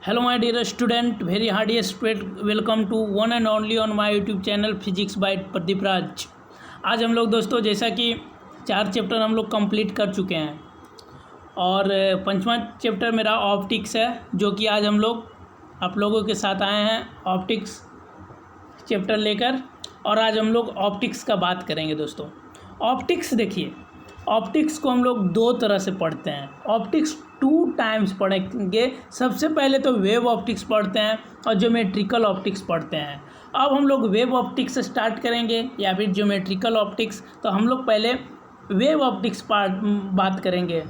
Hello my dear student, very heartiest welcome to one and only on my YouTube channel physics by Pradeep Raj. आज हम लोग दोस्तों जैसा कि 4 चैप्टर हम लोग कंप्लीट कर चुके हैं और 5वां चैप्टर मेरा ऑप्टिक्स है, जो कि आज हम लोग आप लोगों के साथ आए हैं ऑप्टिक्स चैप्टर लेकर। और आज हम लोग ऑप्टिक्स का बात करेंगे दोस्तों। ऑप्टिक्स देखिए, ऑप्टिक्स को हम लोग 2 तरह से पढ़ते हैं। ऑप्टिक्स 2 टाइम्स पढ़ेंगे। सबसे पहले तो वेव ऑप्टिक्स पढ़ते हैं और ज्योमेट्रिकल ऑप्टिक्स पढ़ते हैं। अब हम लोग वेव ऑप्टिक्स से स्टार्ट करेंगे या फिर ज्योमेट्रिकल ऑप्टिक्स। तो हम लोग पहले वेव ऑप्टिक्स बात करेंगे।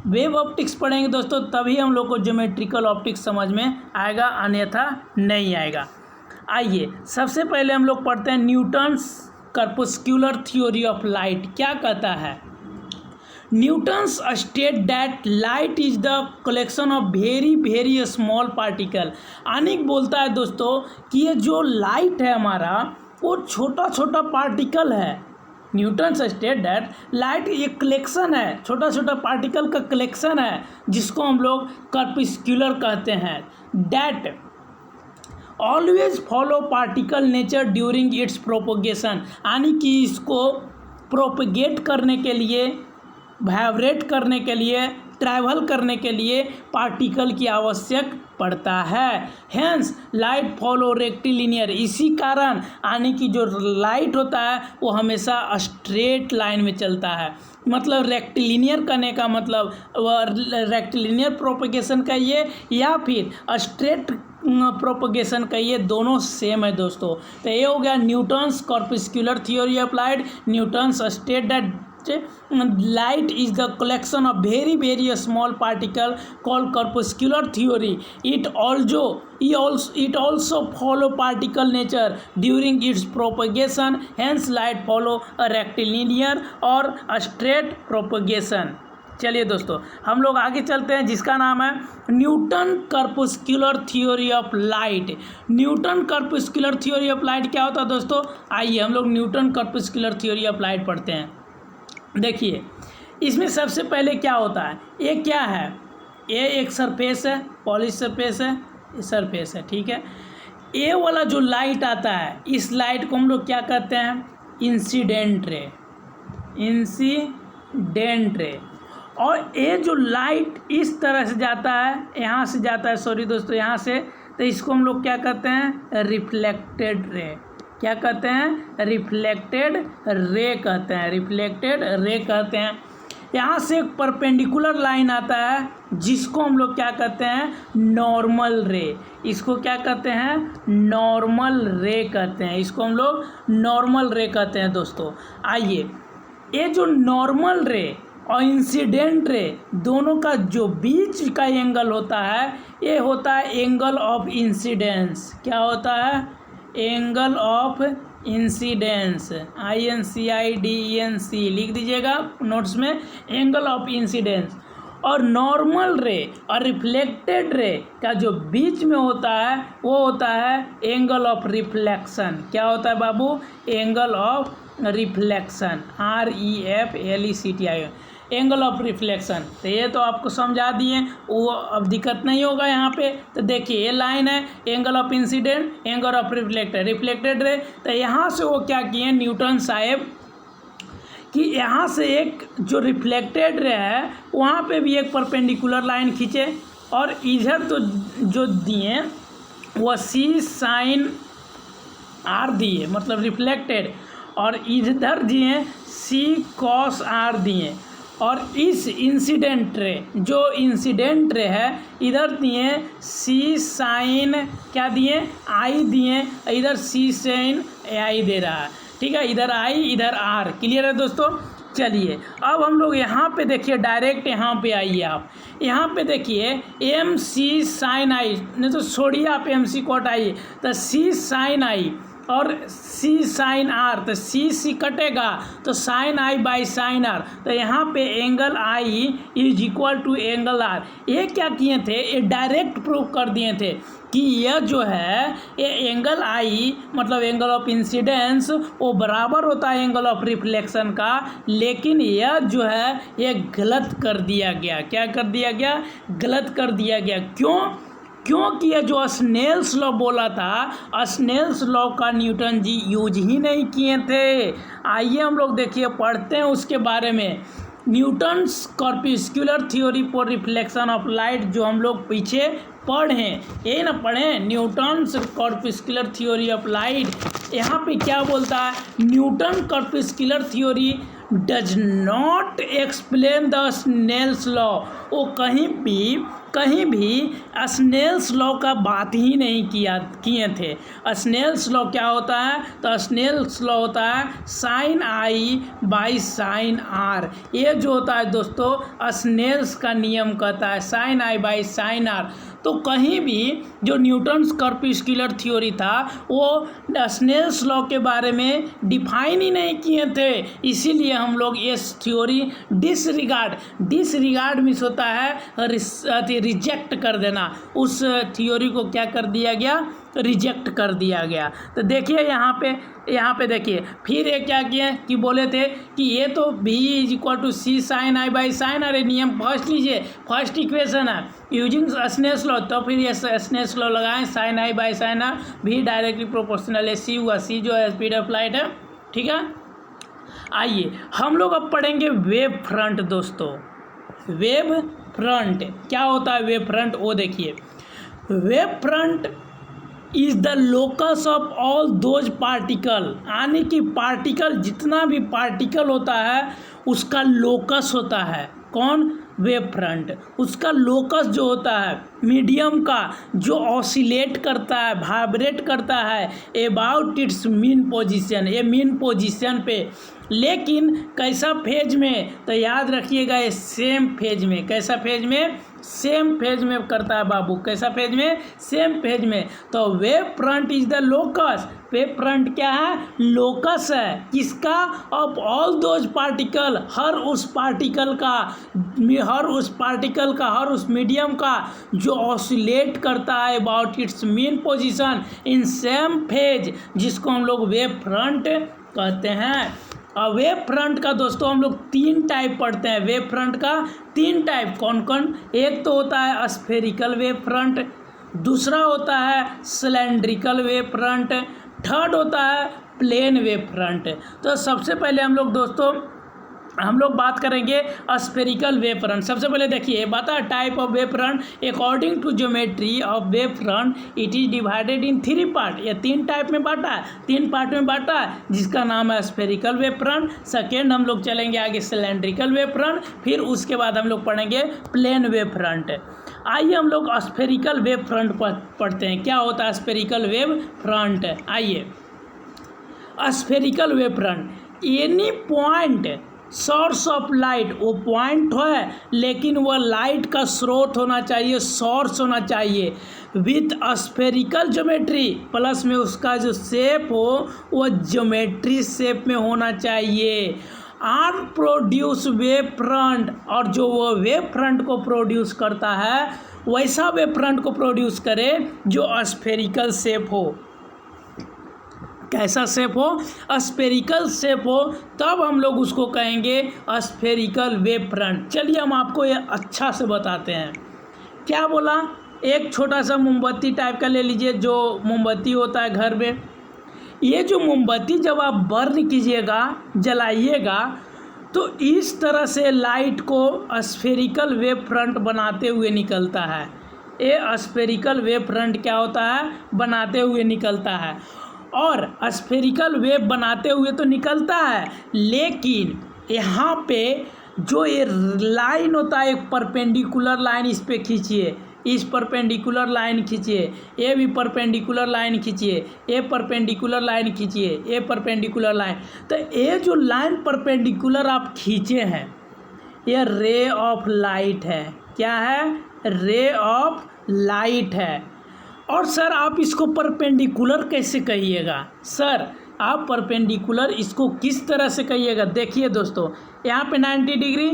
वेव ऑप्टिक्स पढ़ेंगे दोस्तों, तभी हम लोग को ज्योमेट्रिकल ऑप्टिक्स समझ में आएगा, अन्यथा नहीं आएगा। आइए सबसे पहले हम लोग पढ़ते हैं न्यूटन्स कर्पुस्कुलर थ्योरी ऑफ लाइट। क्या कहता है? Newton's state that light is the collection of very small particle। आनिक बोलता है दोस्तों कि ये जो लाइट है हमारा वो छोटा छोटा पार्टिकल है। न्यूटन्स स्टेट दैट लाइट एक कलेक्शन है, छोटा छोटा पार्टिकल का कलेक्शन है, जिसको हम लोग कर्पुस्कुलर कहते हैं। That always follow particle nature during its propagation. यानी कि इसको प्रोपगेट करने के लिए, वाइब्रेट करने के लिए, ट्रैवल करने के लिए पार्टिकल की आवश्यक पड़ता है। Hence light follow rectilinear. इसी कारण यानी कि जो लाइट होता है वो हमेशा स्ट्रेट लाइन में चलता है। मतलब रेक्टिलिनियर करने का मतलब रेक्टिलिनियर प्रोपगेशन कहिए या फिर स्ट्रेट प्रोपगेशन कहिए, दोनों सेम है दोस्तों। तो ये हो गया Newton's corpuscular theory of light. Newton's state that light is the collection of very small particle called corpuscular theory. It also follow particle nature during its propagation. Hence light follow a rectilinear or a straight propagation। चलिए दोस्तों हम लोग आगे चलते हैं, जिसका नाम है Newton corpuscular theory of light. Newton corpuscular theory of light क्या होता है दोस्तों? आइए हम लोग Newton corpuscular theory of light पढ़ते हैं। देखिए इसमें सबसे पहले क्या होता है, ये क्या है? ये एक सरफेस है, पॉलिश सरफेस है, ये सरफेस है, ठीक है। ये वाला जो लाइट आता है, इस लाइट को हम लोग क्या कहते हैं? Incident ray. Incident ray. और ये जो लाइट इस तरह से जाता है, यहाँ से जाता है, सॉरी दोस्तों, यहाँ से, तो इसको हम लोग क्या कहते हैं? Reflected ray. क्या कहते हैं? रिफ्लेक्टेड रे कहते हैं। रिफ्लेक्टेड रे कहते हैं। यहाँ से एक परपेंडिकुलर लाइन आता है, जिसको हम लोग क्या कहते हैं? नॉर्मल रे। इसको क्या कहते हैं? नॉर्मल रे कहते हैं। इसको हम लोग नॉर्मल रे कहते हैं दोस्तों। आइए, ये जो नॉर्मल रे और इंसिडेंट रे दोनों का जो बीच का एंगल होता है, ये होता है एंगल ऑफ इंसिडेंस। क्या होता है? Angle of incidence. INCIDENC लिख दीजिएगा नोट्स में, एंगल ऑफ इंसिडेंस। और नॉर्मल रे और रिफ्लेक्टेड रे का जो बीच में होता है वो होता है एंगल ऑफ रिफ्लेक्शन। क्या होता है बाबू? Angle of reflection. REFLECTION, angle of reflection. तो ये तो आपको समझा दिए, वो अब दिक्कत नहीं होगा यहाँ पे। तो देखिए ये लाइन है angle of incident, angle of reflected ray. तो यहाँ से वो क्या किए न्यूटन साहब कि यहाँ से एक जो रिफ्लेक्टेड रे है वहाँ पे भी एक परपेंडिकुलर लाइन खींचे, और इधर तो जो दिए वो C sin R दिए, मतलब रिफ्लेक्टेड, और इधर दिए C cos R दिए। और इस इंसिडेंट रे, जो इंसिडेंट रे है, इधर दिए C sin क्या दिए? I दिए, इधर C sin I दे रहा है, ठीक है। इधर I, इधर R। क्लियर है दोस्तों? चलिए अब हम लोग यहाँ पे देखिए, डायरेक्ट यहाँ पे आइए आप। यहाँ पे देखिए MC sin I, नहीं तो छोड़िए आप MC को हटाइए, तो C sin I और C sin R, तो C कटेगा तो sin I by sin R। तो यहाँ पे angle I is equal to angle R। ये क्या किए थे? ये डायरेक्ट प्रूव कर दिए थे कि यह जो है ये एंगल I मतलब एंगल ऑफ इंसिडेंस वो बराबर होता है एंगल ऑफ रिफ्लेक्शन का। लेकिन यह जो है ये गलत कर दिया गया। क्या कर दिया गया? गलत कर दिया गया। क्यों? क्योंकि ये जो स्नेल्स लॉ बोला था, स्नेल्स लॉ का न्यूटन जी यूज ही नहीं किए थे। आइए हम लोग देखिए पढ़ते हैं उसके बारे में। Newton's corpuscular theory for reflection of light, जो हम लोग पीछे पढ़े, ये ना पढ़ें, Newton's corpuscular theory of light. यहाँ पे क्या बोलता है, Newton corpuscular theory does not explain the Snell's law. वो कहीं भी स्नेल्स लॉ का बात ही नहीं किए थे। स्नेल्स लॉ क्या होता है, तो स्नेल्स लॉ होता है sine I by sine R. ये जो होता है दोस्तों स्नेल्स का नियम कहता है sine I by sine R. तो कहीं भी जो न्यूटन्स कॉर्पस्कुलर थ्योरी था वो स्नेल्स लॉ के बारे में डिफाइन ही नहीं किए थे, इसीलिए हम लोग इस थ्योरी डिसरिगार्ड मीन्स होता है रिजेक्ट कर देना। उस थ्योरी को क्या कर दिया गया, रिजेक्ट कर दिया गया। तो देखिए यहाँ पे देखिए फिर ये क्या किए कि बोले थे कि ये तो v is equal to C sine I by sine R. नियम फर्स्ट लीजिए, फर्स्ट इक्वेशन है यूजिंग स्नेल्स लॉ, तो फिर ये स्नेल्स लॉ लगाएं sine I by sine R, v directly proportional है सी हुआ, सी जो है स्पीड ऑफ लाइट है, ठीक है। आइए हम लोग अब पढ़ेंगे वेव फ्रंट दोस्तों। वेव फ्रंट क्या होता है, वेव फ्रंट वो देखिए। Wave front is the locus of all those particle, यानी कि पार्टिकल जितना भी पार्टिकल होता है उसका लोकस होता है। कौन, वेव फ्रंट। उसका लोकस जो होता है मीडियम का, जो ऑसिलेट करता है, वाइब्रेट करता है अबाउट इट्स मीन पोजीशन, ये मीन पोजीशन पे। लेकिन कैसा फेज में, तो याद रखिएगा ये सेम फेज में। कैसा फेज में, सेम फेज में करता है बाबू। कैसा फेज में, सेम फेज में। तो wave front is the locus. Wave front क्या है, लोकस है किसका, ऑफ ऑल दोज पार्टिकल, हर उस पार्टिकल का, हर उस मीडियम का जो ऑसिलेट करता है about it's mean position in same phase, जिसको हम लोग वेव फ्रंट कहते हैं। और वेव फ्रंट का दोस्तों हम लोग 3 टाइप पढ़ते हैं। वेव फ्रंट का 3 टाइप कौन कौन, एक तो होता है स्फेरिकल वेव फ्रंट, दूसरा होता है सिलेंड्रिकल वेव फ्रंट, थर्ड होता है प्लेन वेव फ्रंट। तो सबसे पहले हम लोग बात करेंगे स्फेरिकल वेव फ्रंट। सबसे पहले देखिए बता type of wave front according to geometry of wave front it is divided in 3 part. ये 3 टाइप में बांटा है, 3 पार्ट में बांटा है, जिसका नाम है स्फेरिकल वेव फ्रंट। सेकेंड हम लोग चलेंगे आगे सिलेंड्रिकल वेव फ्रंट, फिर उसके बाद हम लोग पढ़ेंगे प्लेन वेव फ्रंट। आइए हम लोग स्फेरिकल वेव फ्रंट पढ़ते हैं। क्या होता है स्फेरिकल वेव फ्रंट, आइए। Spherical wave front, any point source of light, वो पॉइंट है लेकिन वह लाइट का स्रोत होना चाहिए, सोर्स होना चाहिए, विथ स्फेरिकल ज्योमेट्री, प्लस में उसका जो शेप हो वो ज्योमेट्री शेप में होना चाहिए। आर प्रोड्यूस वेव फ्रंट, और जो वो वेव फ्रंट को प्रोड्यूस करता है वैसा वेव फ्रंट को प्रोड्यूस करे जो स्फेरिकल शेप हो। कैसा शेप हो, स्फेरिकल शेप हो, तब हम लोग उसको कहेंगे स्फेरिकल वेव फ्रंट। चलिए हम आपको ये अच्छा से बताते हैं। क्या बोला, एक छोटा सा मोमबत्ती टाइप का ले लीजिए, जो मोमबत्ती होता है घर में। ये जो मोमबत्ती जब आप बर्न कीजिएगा, जलाइएगा, तो इस तरह से लाइट को स्फेरिकल वेव फ्रंट बनाते हुए निकलता है। ये स्फेरिकल वेव फ्रंट क्या होता है, बनाते हुए निकलता है। और स्फेरिकल वेव बनाते हुए तो निकलता है, लेकिन यहाँ पे जो ये लाइन होता है, एक परपेंडिकुलर लाइन इस पे खींचिए, इस परपेंडिकुलर लाइन खींचिए, ये भी परपेंडिकुलर लाइन खींचिए, ये परपेंडिकुलर लाइन खींचिए, ये परपेंडिकुलर लाइन। तो ये जो लाइन परपेंडिकुलर आप खींचे हैं ये रे ऑफ लाइट है। क्या है, रे ऑफ लाइट है। और सर आप इसको परपेंडिकुलर कैसे कहिएगा, सर आप परपेंडिकुलर इसको किस तरह से कहिएगा। देखिए दोस्तों यहाँ पे 90 डिग्री,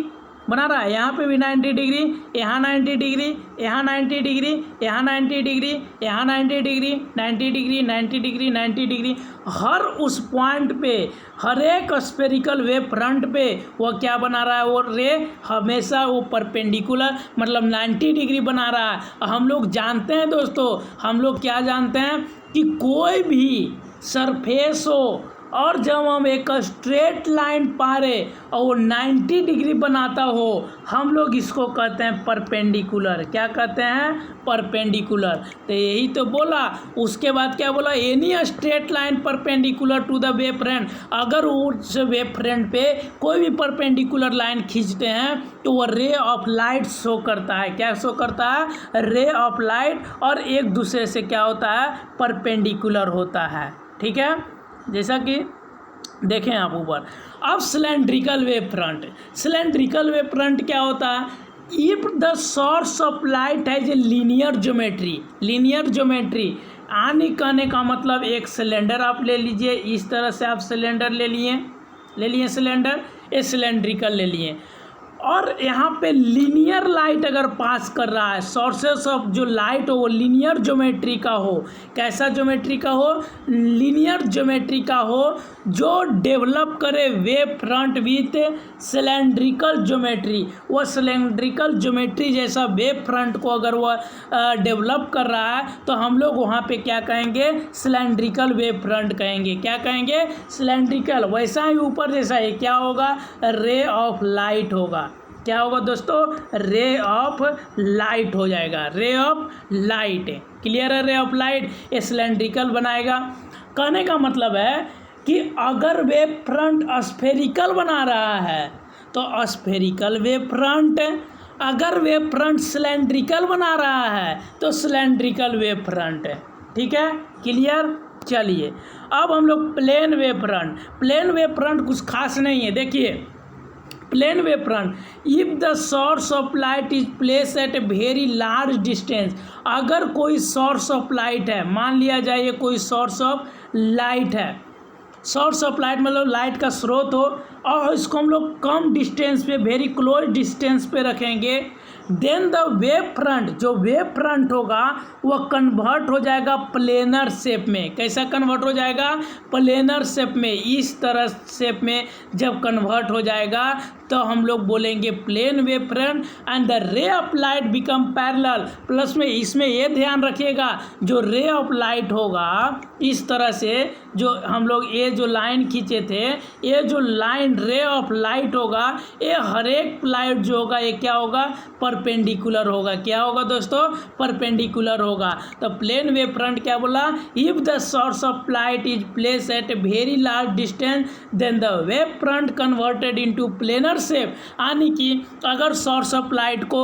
बना रहा है। यहाँ पे भी 90 डिग्री, यहाँ 90 डिग्री, यहाँ 90 डिग्री, यहाँ 90 डिग्री, यहाँ 90 डिग्री, 90 डिग्री, 90 डिग्री, 90 डिग्री। हर उस पॉइंट पे, हर एक स्फेरिकल वेव फ्रंट पे वो क्या बना रहा है, वो रे हमेशा वो परपेंडिकुलर मतलब 90 डिग्री बना रहा है। हम लोग जानते हैं दोस्तों, हम लोग क्या जानते हैं कि कोई भी सरफेस हो और जब हम एक स्ट्रेट लाइन पारे और वो 90 डिग्री बनाता हो, हम लोग इसको कहते हैं परपेंडिकुलर। क्या कहते हैं? परपेंडिकुलर। तो यही तो बोला। उसके बाद क्या बोला? Any straight line perpendicular to the wave front. अगर उस वेव फ्रंट पे कोई भी परपेंडिकुलर लाइन खींचते हैं तो वो रे ऑफ लाइट शो करता है। क्या शो करता है? रे ऑफ लाइट, और एक दूसरे से क्या होता है? परपेंडिकुलर होता है। ठीक है, जैसा कि देखें आप ऊपर। अब cylindrical wave front, cylindrical wave front क्या होता है? If the source of light has a linear geometry, linear geometry आने कहने का मतलब एक सिलेंडर आप ले लीजिए, इस तरह से आप सिलेंडर ले लिए सिलेंडर, ये सिलेंड्रिकल ले लिए, और यहाँ पे लीनियर लाइट अगर पास कर रहा है, सोर्सेस ऑफ जो लाइट हो वो लीनियर ज्योमेट्री का हो। कैसा ज्योमेट्री का हो? लीनियर ज्योमेट्री का हो, जो डेवलप करे wave front with cylindrical geometry. वो सिलेंड्रिकल ज्योमेट्री जैसा वेव फ्रंट को अगर वो डेवलप कर रहा है तो हम लोग वहाँ पे क्या कहेंगे? सिलेंड्रिकल वेव फ्रंट कहेंगे। क्या कहेंगे? सिलेंड्रिकल। वैसा ही ऊपर जैसा ही क्या होगा? रे ऑफ लाइट होगा। क्या होगा दोस्तों? रे ऑफ लाइट हो जाएगा, रे ऑफ लाइट। क्लियर है? रे ऑफ लाइट ये सिलेंड्रिकल बनाएगा। कहने का मतलब है कि अगर वेव फ्रंट स्फेरिकल बना रहा है तो स्फेरिकल वेव फ्रंट, अगर वेव फ्रंट सिलेंड्रिकल बना रहा है तो सिलेंड्रिकल वेव फ्रंट। ठीक है, क्लियर? चलिए अब हम लोग plane wave front, plane wave front कुछ खास नहीं है। देखिए plane wave front, if the source of light is place at a very large distance. अगर कोई सोर्स ऑफ लाइट है, मान लिया जाए ये कोई सोर्स ऑफ लाइट है, सोर्स ऑफ लाइट मतलब लाइट का स्रोत हो, और इसको हम लोग कम डिस्टेंस पे, वेरी क्लोज डिस्टेंस पे रखेंगे, देन द वेव फ्रंट, जो वेव फ्रंट होगा वो कन्वर्ट हो जाएगा प्लेनर शेप में। कैसा कन्वर्ट हो जाएगा? प्लेनर शेप में। इस तरह शेप में जब कन्वर्ट हो जाएगा तो हम लोग बोलेंगे plane wave front, and the ray of light become parallel. Plus में इसमें ये ध्यान रखिएगा, जो रे ऑफ लाइट होगा इस तरह से, जो हम लोग ये जो लाइन खींचे थे, ये जो लाइन रे ऑफ लाइट होगा, ये हर एक लाइट जो होगा ये क्या होगा? परपेंडिकुलर होगा। क्या होगा दोस्तों? परपेंडिकुलर होगा। तो प्लेन वेव फ्रंट क्या बोला? If the source of light is place at a very large distance then the wave front converted into planar shape. यानी कि अगर सोर्स ऑफ लाइट को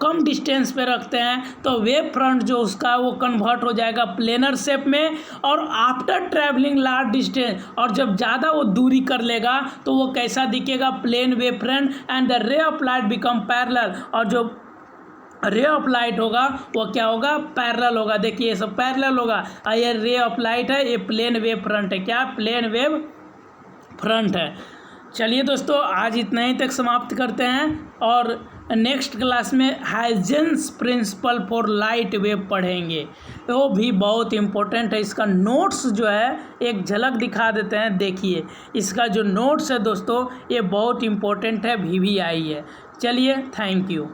कम डिस्टेंस पे रखते हैं तो वेव फ्रंट जो उसका वो कन्वर्ट हो जाएगा प्लेनर शेप में, और आफ्टर ट्रैवलिंग लार्ज डिस्टेंस, और जब ज़्यादा वो दूरी कर लेगा तो वो कैसा दिखेगा? Plane wave front, and the ray of light become parallel, और जो रे ऑफ लाइट होगा वो क्या होगा? पैरेलल होगा। देखिए ये सब पैरेलल होगा, और ये रे ऑफ लाइट है, ये प्लेन वेव फ्रंट है। क्या? प्लेन वेव फ्रंट है। चलिए दोस्तों आज इतना ही तक समाप्त करते हैं, और नेक्स्ट क्लास में Huygens principle for light wave पढ़ेंगे। वो भी बहुत इम्पोर्टेंट है। इसका नोट्स जो है एक झलक दिखा देते हैं। देखिए इसका जो नोट्स है दोस्तों ये बहुत इम्पोर्टेंट है, VVI है। चलिए थैंक यू।